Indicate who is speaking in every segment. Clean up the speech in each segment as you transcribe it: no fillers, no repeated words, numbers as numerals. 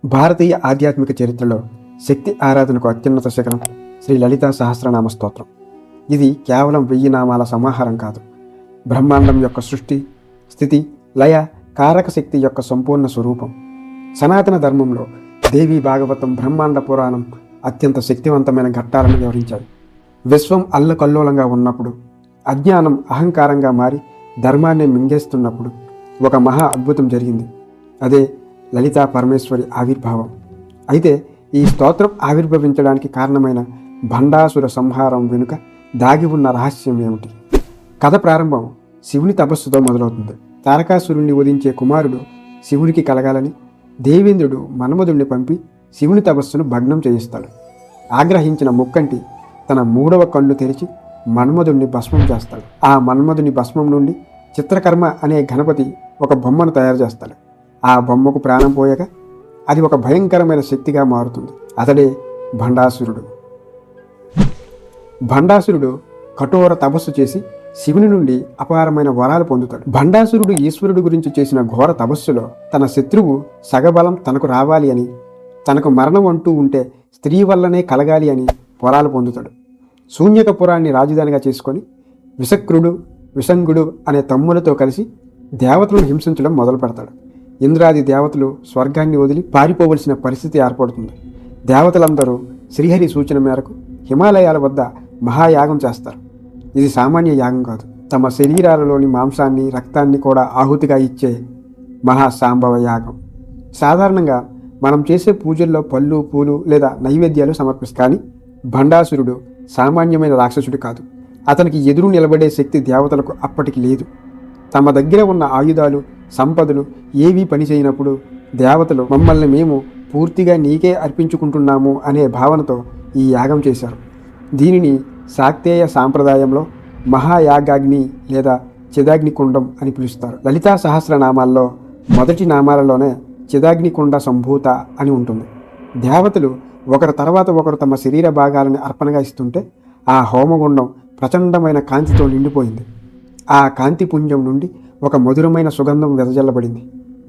Speaker 1: భారతీయ ఆధ్యాత్మిక చరిత్రలో శక్తి ఆరాధనకు అత్యున్నత శిఖరం శ్రీ లలితా సహస్రనామ స్తోత్రం. ఇది కేవలం 1000 నామాల సమాహారం కాదు. బ్రహ్మాండం యొక్క సృష్టి, స్థితి, లయ, కారక శక్తి యొక్క సంపూర్ణ స్వరూపం. సనాతన ధర్మంలో దేవి భాగవతం, బ్రహ్మాండ పురాణం అత్యంత శక్తివంతమైన ఘట్టాలను వివరించాయి. విశ్వం అల్లకల్లోలంగా ఉన్నప్పుడు, అజ్ఞానం అహంకారంగా మారి ధర్మాన్ని మింగేస్తున్నప్పుడు ఒక మహా అద్భుతం జరిగింది. అదే లలితా పరమేశ్వరి ఆవిర్భావం. అయితే ఈ స్తోత్రం ఆవిర్భవించడానికి కారణమైన భండాసుర సంహారం వెనుక దాగి ఉన్న రహస్యం ఏమిటి? కథ ప్రారంభం శివుని తపస్సుతో మొదలవుతుంది. తారకాసురుణ్ణి వధించే కుమారుడు శివునికి కలగాలని దేవేంద్రుడు మన్మధుడిని పంపి శివుని తపస్సును భగ్నం చేయిస్తాడు. ఆగ్రహించిన ముక్కంటి తన 3వ కన్ను తెరిచి మన్మధుడిని భస్మం చేస్తాడు. ఆ మన్మధుని భస్మం నుండి చిత్రకర్మ అనే గణపతి ఒక బొమ్మను తయారు చేస్తాడు. ఆ బొమ్మకు ప్రాణం పోయాక అది ఒక భయంకరమైన శక్తిగా మారుతుంది. అతడే భండాసురుడు. భండాసురుడు కఠోర తపస్సు చేసి శివుని నుండి అపారమైన వరాలు పొందుతాడు. భండాసురుడు ఈశ్వరుడు గురించి చేసిన ఘోర తపస్సులో తన శత్రువు సగబలం తనకు రావాలి అని, తనకు మరణం అంటూ ఉంటే స్త్రీ వల్లనే కలగాలి అని వరాలు పొందుతాడు. శూన్యకపురాన్ని రాజధానిగా చేసుకొని విషక్రుడు, విషంగుడు అనే తమ్ములతో కలిసి దేవతలను హింసించడం మొదలు పెడతాడు. ఇంద్రాది దేవతలు స్వర్గాన్ని వదిలి పారిపోవలసిన పరిస్థితి ఏర్పడుతుంది. దేవతలందరూ శ్రీహరి సూచన మేరకు హిమాలయాల వద్ద మహాయాగం చేస్తారు. ఇది సామాన్య యాగం కాదు. తమ శరీరాలలోని మాంసాన్ని, రక్తాన్ని కూడా ఆహుతిగా ఇచ్చే మహాసాంభవ యాగం. సాధారణంగా మనం చేసే పూజల్లో పళ్ళు, పూలు లేదా నైవేద్యాలు సమర్పిస్తాం. కానీ భండాసురుడు సామాన్యమైన రాక్షసుడు కాదు. అతనికి ఎదురు నిలబడే శక్తి దేవతలకు అప్పటికి లేదు. తమ దగ్గర ఉన్న ఆయుధాలు, సంపదలు ఏవీ పనిచేయనప్పుడు దేవతలు మమ్మల్ని మేము పూర్తిగా నీకే అర్పించుకుంటున్నాము అనే భావనతో ఈ యాగం చేశారు. దీనిని శాక్తేయ సాంప్రదాయంలో మహాయాగాగ్ని లేదా చిదాగ్నికుండం అని పిలుస్తారు. లలితా సహస్రనామాల్లో మొదటి నామాలలోనే చిదాగ్నికుండ సంభూత అని ఉంటుంది. దేవతలు ఒకరి తర్వాత ఒకరు తమ శరీర భాగాలను అర్పణగా ఇస్తుంటే ఆ హోమగుండం ప్రచండమైన కాంతితో నిండిపోయింది. ఆ కాంతి పుంజం నుండి ఒక మధురమైన సుగంధం వెదజల్లబడింది.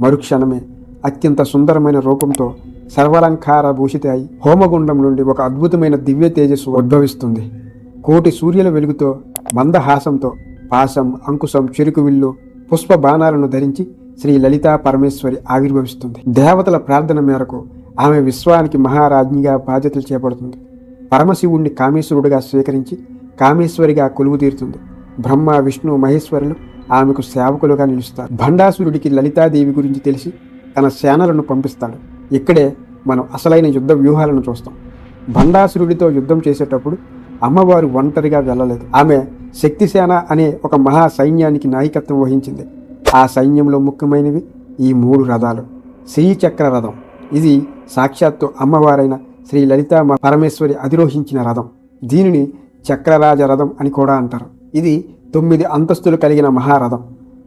Speaker 1: మరుక్షణమే అత్యంత సుందరమైన రూపంతో సర్వలంకార భూషిత అయి హోమగుండం నుండి ఒక అద్భుతమైన దివ్య తేజస్సు ఉద్భవిస్తుంది. కోటి సూర్యుల వెలుగుతో, మందహాసంతో పాశం, అంకుశం, చెరుకు విల్లు, పుష్ప బాణాలను ధరించి శ్రీ లలితా పరమేశ్వరి ఆవిర్భవిస్తుంది. దేవతల ప్రార్థన మేరకు ఆమె విశ్వానికి మహారాజ్ఞిగా బాధ్యతలు చేపడుతుంది. పరమశివుణ్ణి కామేశ్వరుడిగా స్వీకరించి కామేశ్వరిగా కొలువు తీరుతుంది. బ్రహ్మ, విష్ణు, మహేశ్వరులు ఆమెకు సేవకులుగా నిలుస్తారు. భండాసురుడికి లలితాదేవి గురించి తెలిసి తన సేనలను పంపిస్తాడు. ఇక్కడే మనం అసలైన యుద్ధ వ్యూహాలను చూస్తాం. భండాసురుడితో యుద్ధం చేసేటప్పుడు అమ్మవారు ఒంటరిగా వెళ్ళలేదు. ఆమె శక్తిసేన అనే ఒక మహా సైన్యానికి నాయకత్వం వహించింది. ఆ సైన్యంలో ముఖ్యమైనవి ఈ 3 రథాలు. శ్రీచక్ర రథం, ఇది సాక్షాత్తు అమ్మవారైన శ్రీ లలితా పరమేశ్వరి అధిరోహించిన రథం. దీనిని చక్రరాజ రథం అని కూడా అంటారు. ఇది 9 అంతస్తులు కలిగిన మహారథం.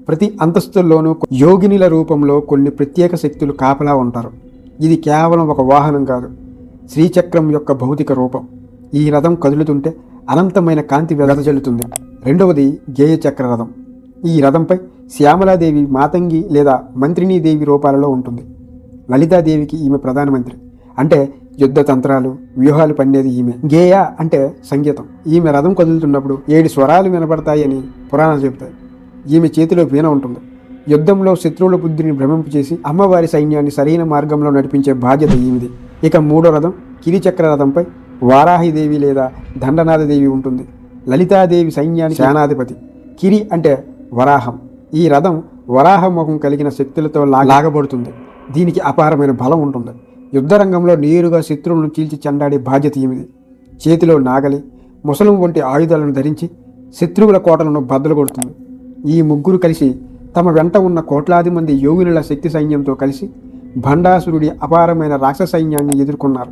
Speaker 1: ప్రతి అంతస్తుల్లోనూ యోగినిల రూపంలో కొన్ని ప్రత్యేక శక్తులు కాపలా ఉంటారు. ఇది కేవలం ఒక వాహనం కాదు, శ్రీచక్రం యొక్క భౌతిక రూపం. ఈ రథం కదులుతుంటే అనంతమైన కాంతి వెదజల్లుతుంది. రెండవది గేయచక్ర రథం. ఈ రథంపై శ్యామలాదేవి మాతంగి లేదా మంత్రినీదేవి రూపాలలో ఉంటుంది. లలితాదేవికి ఈమె ప్రధానమంత్రి, అంటే యుద్ధ తంత్రాలు, వ్యూహాలు పన్నేది ఈమె. గేయ అంటే సంగీతం. ఈమె రథం కదులుతున్నప్పుడు 7 స్వరాలు వినపడతాయని పురాణాలు చెబుతాయి. ఈమె చేతిలో వీణ ఉంటుంది. యుద్ధంలో శత్రువుల బుద్ధిని భ్రమింపచేసి అమ్మవారి సైన్యాన్ని సరైన మార్గంలో నడిపించే బాధ్యత ఈమెది. ఇక 3వ రథం కిరిచక్ర రథంపై వారాహిదేవి లేదా దండనాథదేవి ఉంటుంది. లలితాదేవి సైన్యానికి సేనాధిపతి. కిరి అంటే వరాహం. ఈ రథం వరాహ ముఖం కలిగిన శక్తులతో లాగబడుతుంది. దీనికి అపారమైన బలం ఉంటుంది. యుద్ధరంగంలో నేరుగా శత్రువులను చీల్చి చెండాడే బాధ్యత ఈమెది. చేతిలో నాగలి, ముసలం వంటి ఆయుధాలను ధరించి శత్రువుల కోటలను బద్దలు కొడుతుంది. ఈ 3 కలిసి తమ వెంట ఉన్న కోట్లాది మంది యోగినుల శక్తి సైన్యంతో కలిసి భండాసురుడి అపారమైన రాక్షస సైన్యాన్ని ఎదుర్కొన్నారు.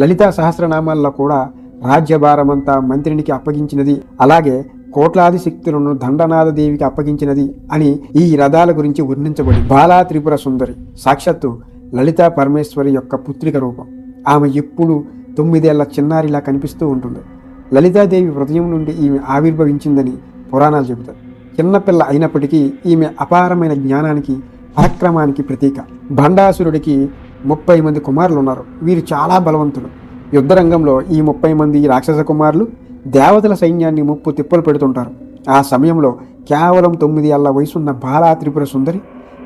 Speaker 1: లలితా సహస్రనామాల్లో కూడా రాజ్యభారమంతా మంత్రినికి అప్పగించినది, అలాగే కోట్లాది శక్తులను దండనాథదేవికి అప్పగించినది అని ఈ రథాల గురించి వర్ణించబడింది. బాలా త్రిపుర సుందరి సాక్షాత్తు లలితా పరమేశ్వరి యొక్క పుత్రిక రూపం. ఆమె ఎప్పుడూ 9 ఏళ్ల చిన్నారిలా కనిపిస్తూ ఉంటుంది. లలితాదేవి హృదయం నుండి ఈమె ఆవిర్భవించిందని పురాణాలు చెబుతాయి. చిన్నపిల్ల అయినప్పటికీ ఈమె అపారమైన జ్ఞానానికి, పరాక్రమానికి ప్రతీక. భండాసురుడికి 30 మంది కుమారులు ఉన్నారు. వీరు చాలా బలవంతులు. యుద్ధరంగంలో ఈ 30 మంది రాక్షస కుమారులు దేవతల సైన్యాన్ని ముప్పు తిప్పలు పెడుతుంటారు. ఆ సమయంలో కేవలం 9 ఏళ్ల వయసున్న బాలా త్రిపుర సుందరి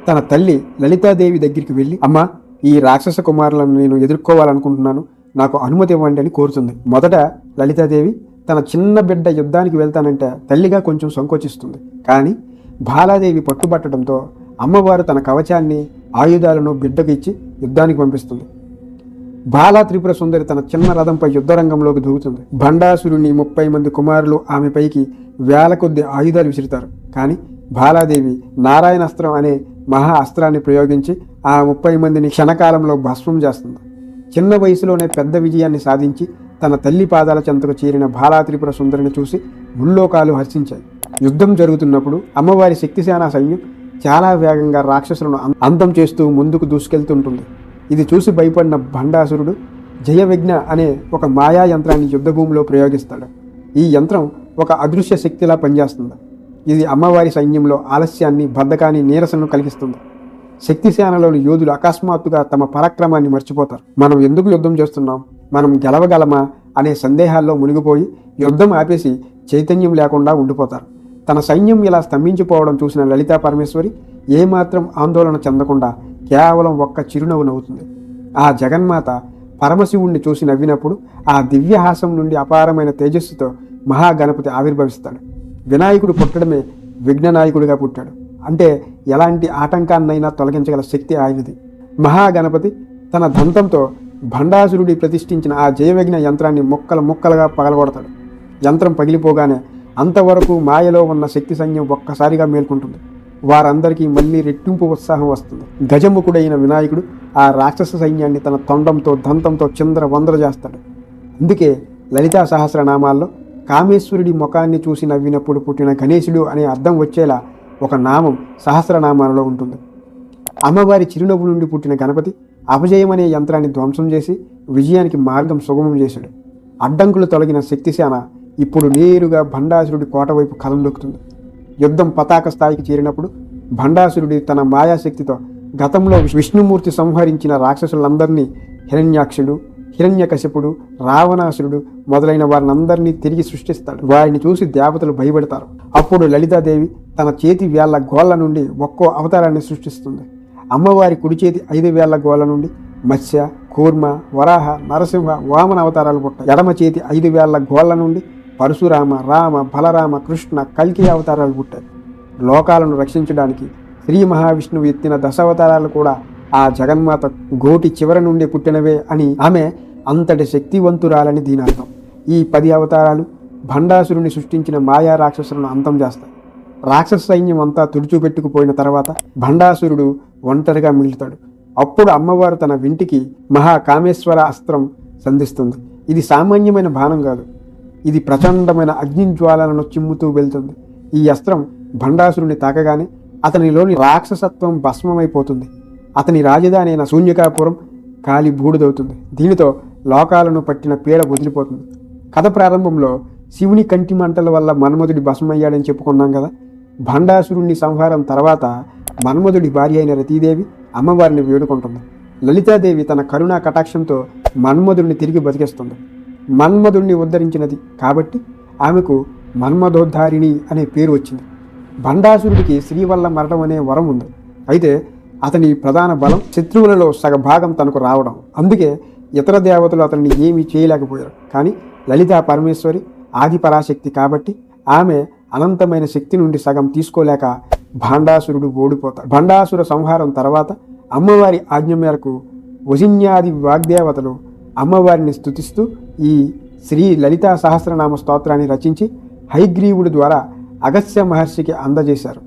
Speaker 1: తన తల్లి లలితాదేవి దగ్గరికి వెళ్ళి, అమ్మ, ఈ రాక్షస కుమారులను నేను ఎదుర్కోవాలనుకుంటున్నాను, నాకు అనుమతి ఇవ్వండి అని కోరుతుంది. మొదట లలితాదేవి తన చిన్న బిడ్డ యుద్ధానికి వెళ్తానంటే తల్లిగా కొంచెం సంకోచిస్తుంది. కానీ బాలాదేవి పట్టుబట్టడంతో అమ్మవారు తన కవచాన్ని, ఆయుధాలను బిడ్డకు ఇచ్చి యుద్ధానికి పంపిస్తుంది. బాలా త్రిపుర సుందరి తన చిన్న రథంపై యుద్ధరంగంలోకి దూకుతుంది. భండాసురుని 30 మంది కుమారులు ఆమెపైకి వేల కొద్ది ఆయుధాలు విసురుతారు. కానీ బాలాదేవి నారాయణాస్త్రం అనే మహా అస్త్రాన్ని ప్రయోగించి ఆ 30 మందిని క్షణకాలంలో భస్మం చేస్తుంది. చిన్న వయసులోనే పెద్ద విజయాన్ని సాధించి తన తల్లి పాదాల చెంతకు చేరిన బాలా త్రిపుర సుందరిని చూసి ముల్లోకాలు హర్షించాయి. యుద్ధం జరుగుతున్నప్పుడు అమ్మవారి శక్తిసేన సైన్యం చాలా వేగంగా రాక్షసులను అంతం చేస్తూ ముందుకు దూసుకెళ్తుంటుంది. ఇది చూసి భయపడిన భండాసురుడు జయవిఘ్న అనే ఒక మాయా యంత్రాన్ని యుద్ధభూమిలో ప్రయోగిస్తాడు. ఈ యంత్రం ఒక అదృశ్య శక్తిలా పనిచేస్తుంది. ఇది అమ్మవారి సైన్యంలో ఆలస్యాన్ని, బద్ధకాన్ని, నీరసను కలిగిస్తుంది. శక్తిసేనలోని యోధులు అకస్మాత్తుగా తమ పరాక్రమాన్ని మర్చిపోతారు. మనం ఎందుకు యుద్ధం చేస్తున్నాం, మనం గెలవగలమా అనే సందేహాల్లో మునిగిపోయి యుద్ధం ఆపేసి చైతన్యం లేకుండా ఉండిపోతారు. తన సైన్యం ఇలా స్తంభించిపోవడం చూసిన లలితా పరమేశ్వరి ఏమాత్రం ఆందోళన చెందకుండా కేవలం ఒక్క చిరునవ్వు నవ్వుతుంది. ఆ జగన్మాత పరమశివుణ్ణి చూసి నవ్వినప్పుడు ఆ దివ్యహాసం నుండి అపారమైన తేజస్సుతో మహాగణపతి ఆవిర్భవిస్తాడు. వినాయకుడు పుట్టడమే విఘ్ననాయకుడిగా పుట్టాడు. అంటే ఎలాంటి ఆటంకాన్నైనా తొలగించగల శక్తి ఆయనది. మహాగణపతి తన దంతంతో భండాసురుడి ప్రతిష్ఠించిన ఆ జయవిఘ్న యంత్రాన్ని ముక్కలు ముక్కలుగా పగలగొడతాడు. యంత్రం పగిలిపోగానే అంతవరకు మాయలో ఉన్న శక్తి సైన్యం ఒక్కసారిగా మేల్కొంటుంది. వారందరికీ మళ్ళీ రెట్టింపు ఉత్సాహం వస్తుంది. గజముఖుడైన వినాయకుడు ఆ రాక్షస సైన్యాన్ని తన తొండంతో, దంతంతో చిందర వందర చేస్తాడు. అందుకే లలితా సహస్రనామాల్లో కామేశ్వరుడి ముఖాన్ని చూసి నవ్వినప్పుడు పుట్టిన గణేశుడు అనే అర్థం వచ్చేలా ఒక నామం సహస్రనామాలలో ఉంటుంది. అమ్మవారి చిరునవ్వు నుండి పుట్టిన గణపతి అపజయమనే యంత్రాన్ని ధ్వంసం చేసి విజయానికి మార్గం సుగమం చేశాడు. అడ్డంకులు తొలగిన శక్తిసేన ఇప్పుడు నేరుగా భండాసురుడి కోట వైపు కలం దొక్కుతుంది. యుద్ధం పతాక స్థాయికి చేరినప్పుడు భండాసురుడి తన మాయాశక్తితో గతంలో విష్ణుమూర్తి సంహరించిన రాక్షసులందరినీ, హిరణ్యాక్షుడు, హిరణ్యకశిపుడు, రావణాసురుడు మొదలైన వారినందరినీ తిరిగి సృష్టిస్తాడు. వారిని చూసి దేవతలు భయపడతారు. అప్పుడు లలితాదేవి తన చేతి వేళ్ల గోళ్ల నుండి ఒక్కో అవతారాన్ని సృష్టిస్తుంది. అమ్మవారి కుడి చేతి 5 వేళ్ల గోళ్ల నుండి మత్స్య, కూర్మ, వరాహ, నరసింహ, వామన అవతారాలు పుట్టాయి. ఎడమ చేతి 5 వేళ్ల గోళ్ల నుండి పరశురామ, రామ, బలరామ, కృష్ణ, కల్కి అవతారాలు పుట్టాయి. లోకాలను రక్షించడానికి శ్రీ మహావిష్ణువు ఎత్తిన దశావతారాలు కూడా ఆ జగన్మాత గోటి చివరి నుండి పుట్టినవే అని, ఆమె అంతటి శక్తివంతురాలని దీని అర్థం. ఈ 10 అవతారాలు భండాసురుని సృష్టించిన మాయా రాక్షసులను అంతం చేస్తాయి. రాక్షస సైన్యం అంతా తుడిచిపెట్టుకుపోయిన తర్వాత భండాసురుడు ఒంటరిగా మిగులుతాడు. అప్పుడు అమ్మవారు తన వింటికి మహాకామేశ్వర అస్త్రం సంధిస్తుంది. ఇది సామాన్యమైన బాణం కాదు, ఇది ప్రచండమైన అగ్నిజ్వాలను చిమ్ముతూ వెళ్తుంది. ఈ అస్త్రం భండాసురుని తాకగానే అతనిలోని రాక్షసత్వం భస్మమైపోతుంది. అతని రాజధాని అయిన శూన్యకాపురం కాలి బూడిదవుతుంది. దీనితో లోకాలను పట్టిన పీడ వదిలిపోతుంది. కథ ప్రారంభంలో శివుని కంటి మంటల వల్ల మన్మధుడి భస్మయ్యాడని చెప్పుకున్నాం కదా. భండాసురుణ్ణి సంహారం తర్వాత మన్మధుడి భార్య అయిన రతీదేవి అమ్మవారిని వేడుకుంటుంది. లలితాదేవి తన కరుణా కటాక్షంతో మన్మధుడిని తిరిగి బతికిస్తుంది. మన్మధుడిని ఉద్ధరించినది కాబట్టి ఆమెకు మన్మధోద్ధారిణి అనే పేరు వచ్చింది. భండాసురుడికి స్త్రీ వల్ల మరణం అనే వరం ఉంది. అయితే అతని ప్రధాన బలం శత్రువులలో సగభాగం తనకు రావడం. అందుకే ఇతర దేవతలు అతన్ని ఏమీ చేయలేకపోయారు. కానీ లలితా పరమేశ్వరి ఆది పరాశక్తి కాబట్టి ఆమె అనంతమైన శక్తి నుండి సగం తీసుకోలేక భండాసురుడు ఓడిపోతాడు. భండాసుర సంహారం తర్వాత అమ్మవారి ఆజ్ఞ మేరకు వజిన్యాది వాగ్దేవతలు అమ్మవారిని స్తుతిస్తూ ఈ శ్రీ లలితా సహస్రనామ స్తోత్రాన్ని రచించి హయగ్రీవుడి ద్వారా అగస్త్య మహర్షికి అందజేశారు.